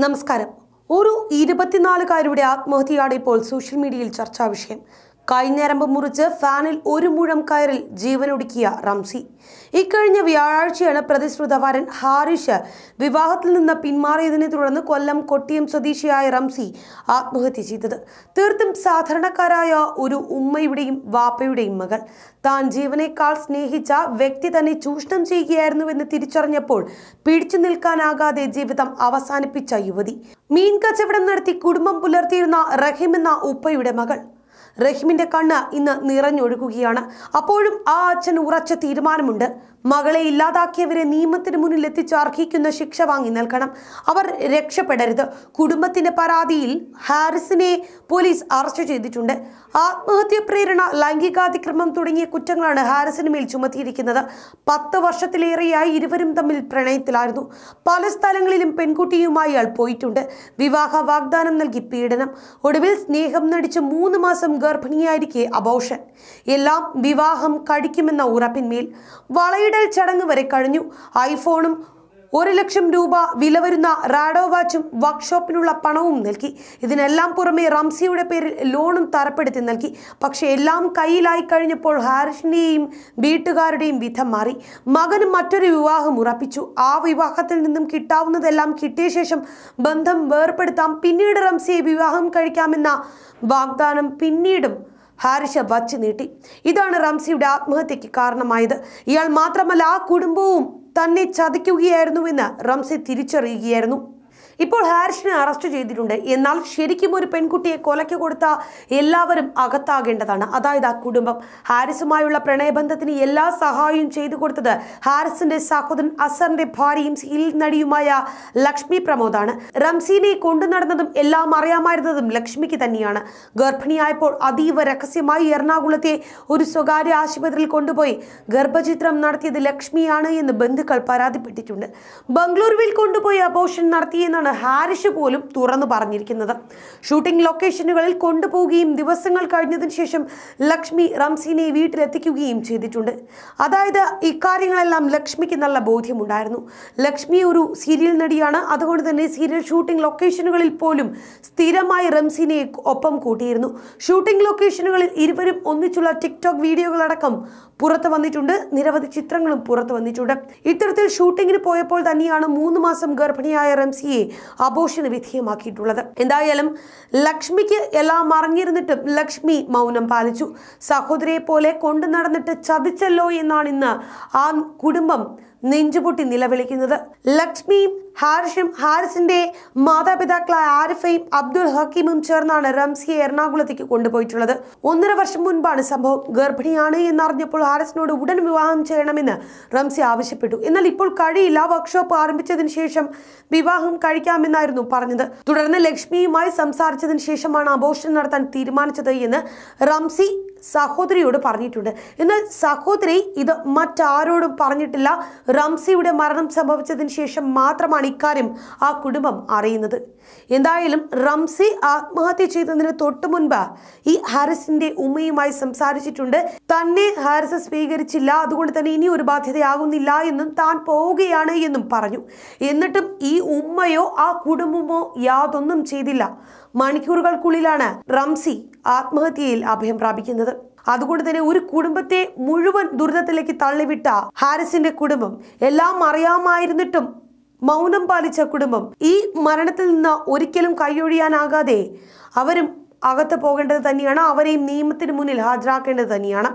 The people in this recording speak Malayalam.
നമസ്കാരം. ഒരു 24-കാരുടെ ആത്മഹത്യയാണ് ഇപ്പോൾ സോഷ്യൽ മീഡിയയിൽ ചർച്ചാ വിഷയം. കൈഞ്ഞരമ്പ് മുറിച്ച് ഫാനിൽ ഒരു മുഴം കയറിൽ ജീവനൊടുക്കിയ റംസി. ഇക്കഴിഞ്ഞ വ്യാഴാഴ്ചയാണ് പ്രതിശ്രുത വരൻ ഹാരിഷ് വിവാഹത്തിൽ നിന്ന് പിന്മാറിയതിനെ തുടർന്ന് കൊല്ലം കൊട്ടിയം സ്വദേശിയായ റംസി ആത്മഹത്യ ചെയ്തത്. തീർത്തും സാധാരണക്കാരായ ഒരു ഉമ്മയുടെയും വാപ്പയുടെയും മകൾ. താൻ ജീവനേക്കാൾ സ്നേഹിച്ച വ്യക്തി തന്നെ ചൂഷണം ചെയ്യുകയായിരുന്നുവെന്ന് തിരിച്ചറിഞ്ഞപ്പോൾ പിടിച്ചു നിൽക്കാനാകാതെ ജീവിതം അവസാനിപ്പിച്ച യുവതി. മീൻ കച്ചവടം നടത്തി കുടുംബം പുലർത്തിയിരുന്ന റഹീം എന്ന ഉപ്പയുടെ മകൾ. റഹീമിന്റെ കണ്ണ് ഇന്ന് നിറഞ്ഞൊഴുകുകയാണ്. അപ്പോഴും ആ അച്ഛൻ ഉറച്ച തീരുമാനമുണ്ട്. മകളെ ഇല്ലാതാക്കിയവരെ നിയമത്തിന് മുന്നിൽ എത്തിച്ച് അർഹിക്കുന്ന ശിക്ഷ വാങ്ങി നൽകണം. അവർ രക്ഷപ്പെടരുത്. കുടുംബത്തിന്റെ പരാതിയിൽ ഹാരിസിനെ പോലീസ് അറസ്റ്റ് ചെയ്തിട്ടുണ്ട്. ആത്മഹത്യ പ്രേരണ, ലൈംഗികാതിക്രമം തുടങ്ങിയ കുറ്റങ്ങളാണ് ഹാരിസിന് മേൽ ചുമത്തിയിരിക്കുന്നത്. 10 വർഷത്തിലേറെയായി ഇരുവരും തമ്മിൽ പ്രണയത്തിലായിരുന്നു. പല സ്ഥലങ്ങളിലും പെൺകുട്ടിയുമായി അയാൾ പോയിട്ടുണ്ട്. വിവാഹ വാഗ്ദാനം നൽകി പീഡനം. ഒടുവിൽ സ്നേഹം നടിച്ച് 3 മാസം ഗർഭിണിയായിരിക്കെ അബോർഷൻ. എല്ലാം വിവാഹം കഴിക്കുമെന്ന ഉറപ്പിന്മേൽ. വളയിടൽ ചടങ്ങ് വരെ കഴിഞ്ഞു. ഐഫോണും 1 ലക്ഷം രൂപ വില വരുന്ന റാഡോ വാച്ചും വർക്ക്ഷോപ്പിനുള്ള പണവും നൽകി. ഇതിനെല്ലാം പുറമെ റംസിയുടെ പേരിൽ ലോണും തരപ്പെടുത്തി നൽകി. പക്ഷെ എല്ലാം കയ്യിലായി കഴിഞ്ഞപ്പോൾ ഹാരിഷിന്റെയും വീട്ടുകാരുടെയും വിധം മാറി. മകന് മറ്റൊരു വിവാഹം ഉറപ്പിച്ചു. ആ വിവാഹത്തിൽ നിന്നും കിട്ടാവുന്നതെല്ലാം കിട്ടിയ ശേഷം ബന്ധം വേർപെടുത്താം, പിന്നീട് റംസിയെ വിവാഹം കഴിക്കാമെന്ന വാഗ്ദാനം പിന്നീടും ഹാരിഷ് വച്ചു നീട്ടി. ഇതാണ് റംസിയുടെ ആത്മഹത്യക്ക് കാരണമായത്. ഇയാൾ മാത്രമല്ല, ആ കുടുംബവും തന്നെ ചതിക്കുകയായിരുന്നുവെന്ന് റംസി തിരിച്ചറിയുകയായിരുന്നു. ഇപ്പോൾ ഹാരിഷിനെ അറസ്റ്റ് ചെയ്തിട്ടുണ്ട്. എന്നാൽ ശരിക്കും ഒരു പെൺകുട്ടിയെ കൊലയ്ക്ക് കൊടുത്ത എല്ലാവരും അകത്താകേണ്ടതാണ്. അതായത് ആ കുടുംബം. ഹാരിസുമായുള്ള പ്രണയബന്ധത്തിന് എല്ലാ സഹായവും ചെയ്തു കൊടുത്തത് ഹാരിസിന്റെ സഹോദരൻ അസറിന്റെ ഭാര്യയും സീരിയൽ നടിയുമായ ലക്ഷ്മി പ്രമോദാണ്. റംസീനെ കൊണ്ടു നടന്നതും എല്ലാം അറിയാമായിരുന്നതും ലക്ഷ്മിക്ക് തന്നെയാണ്. ഗർഭിണിയായപ്പോൾ അതീവ രഹസ്യമായി എറണാകുളത്തെ ഒരു സ്വകാര്യ ആശുപത്രിയിൽ കൊണ്ടുപോയി ഗർഭചിത്രം നടത്തിയത് ലക്ഷ്മിയാണ് എന്ന് ബന്ധുക്കൾ പരാതിപ്പെട്ടിട്ടുണ്ട്. ബംഗളൂരുവിൽ കൊണ്ടുപോയി അബോർഷൻ നടത്തിയെന്നാണ് ഹാരിഷ് പോലും തുറന്നു പറഞ്ഞിരിക്കുന്നത്. ഷൂട്ടിംഗ് ലൊക്കേഷനുകളിൽ കൊണ്ടുപോവുകയും ദിവസങ്ങൾ കഴിഞ്ഞതിന് ശേഷം ലക്ഷ്മി റംസീനെ വീട്ടിലെത്തിക്കുകയും ചെയ്തിട്ടുണ്ട്. അതായത് ഇക്കാര്യങ്ങളെല്ലാം ലക്ഷ്മിക്ക് നല്ല ബോധ്യമുണ്ടായിരുന്നു. ലക്ഷ്മി ഒരു സീരിയൽ നടിയാണ്. അതുകൊണ്ട് തന്നെ സീരിയൽ ഷൂട്ടിംഗ് ലൊക്കേഷനുകളിൽ പോലും സ്ഥിരമായി റംസീനെ ഒപ്പം കൂട്ടിയിരുന്നു. ഷൂട്ടിംഗ് ലൊക്കേഷനുകളിൽ ഇരുവരും ഒന്നിച്ചുള്ള ടിക്ടോക്ക് വീഡിയോകളടക്കം പുറത്തു വന്നിട്ടുണ്ട്. നിരവധി ചിത്രങ്ങളും പുറത്തു വന്നിട്ടുണ്ട്. ഇത്തരത്തിൽ ഷൂട്ടിങ്ങിന് പോയപ്പോൾ തന്നെയാണ് 3 മാസം ഗർഭിണിയായ റംസിയെ അബോർഷന് വിധേയമാക്കിയിട്ടുള്ളത്. എന്തായാലും ലക്ഷ്മിക്ക് എല്ലാം അറിഞ്ഞിരുന്നിട്ടും ലക്ഷ്മി മൗനം പാലിച്ചു. സഹോദരിയെ പോലെ കൊണ്ടു നടന്നിട്ട് ചതിച്ചല്ലോ എന്നാണ് ഇന്ന് ആ കുടുംബം നെഞ്ചുപൊട്ടി നിലവിളിക്കുന്നത്. ലക്ഷ്മിയും ഹാരിഷും ഹാരിസിന്റെ മാതാപിതാക്കളായ ആരിഫയും അബ്ദുൽ ഹക്കീമും ചേർന്നാണ് റംസിയെ എറണാകുളത്തേക്ക് കൊണ്ടുപോയിട്ടുള്ളത്. 1.5 വർഷം മുൻപാണ് സംഭവം. ഗർഭിണിയാണ് എന്നറിഞ്ഞപ്പോൾ ഹാരിസിനോട് ഉടൻ വിവാഹം ചെയ്യണമെന്ന് റംസി ആവശ്യപ്പെട്ടു. എന്നാൽ ഇപ്പോൾ കഴിയില്ല, വർക്ക്ഷോപ്പ് ആരംഭിച്ചതിന് ശേഷം വിവാഹം കഴിക്കാമെന്നായിരുന്നു പറഞ്ഞത്. തുടർന്ന് ലക്ഷ്മിയുമായി സംസാരിച്ചതിന് ശേഷമാണ് അബോർഷൻ നടത്താൻ തീരുമാനിച്ചത് എന്ന് റംസി സഹോദരിയോട് പറഞ്ഞിട്ടുണ്ട്. എന്നാൽ സഹോദരി ഇത് മറ്റാരോടും പറഞ്ഞിട്ടില്ല. റംസിയുടെ മരണം സംഭവിച്ചതിന് ശേഷം മാത്രമാണ് ഇക്കാര്യം ആ കുടുംബം അറിയുന്നത്. എന്തായാലും റംസി ആത്മഹത്യ ചെയ്തതിന് തൊട്ടു മുൻപ് ഈ ഹാരിസിന്റെ ഉമ്മയുമായി സംസാരിച്ചിട്ടുണ്ട്. തന്നെ ഹാരിസ് സ്വീകരിച്ചില്ല, അതുകൊണ്ട് തന്നെ ഇനി ഒരു ബാധ്യതയാകുന്നില്ല എന്നും താൻ പോവുകയാണ് എന്നും പറഞ്ഞു. എന്നിട്ടും ഈ ഉമ്മയോ ആ കുടുംബമോ യാതൊന്നും ചെയ്തില്ല. മണിക്കൂറുകൾക്കുള്ളിലാണ് റംസി ആത്മഹത്യയിൽ അഭയം പ്രാപിക്കുന്നത്. അതുകൊണ്ട് തന്നെ ഒരു കുടുംബത്തെ മുഴുവൻ ദുരിതത്തിലേക്ക് തള്ളിവിട്ട ഹാരിസിന്റെ കുടുംബം, എല്ലാം അറിയാമായിരുന്നിട്ടും മൗനം പാലിച്ച കുടുംബം, ഈ മരണത്തിൽ നിന്ന് ഒരിക്കലും കൈയൊഴിയാനാകാതെ അവരും അകത്ത് പോകേണ്ടത് തന്നെയാണ്. അവരെയും നിയമത്തിന് മുന്നിൽ ഹാജരാക്കേണ്ടത് തന്നെയാണ്.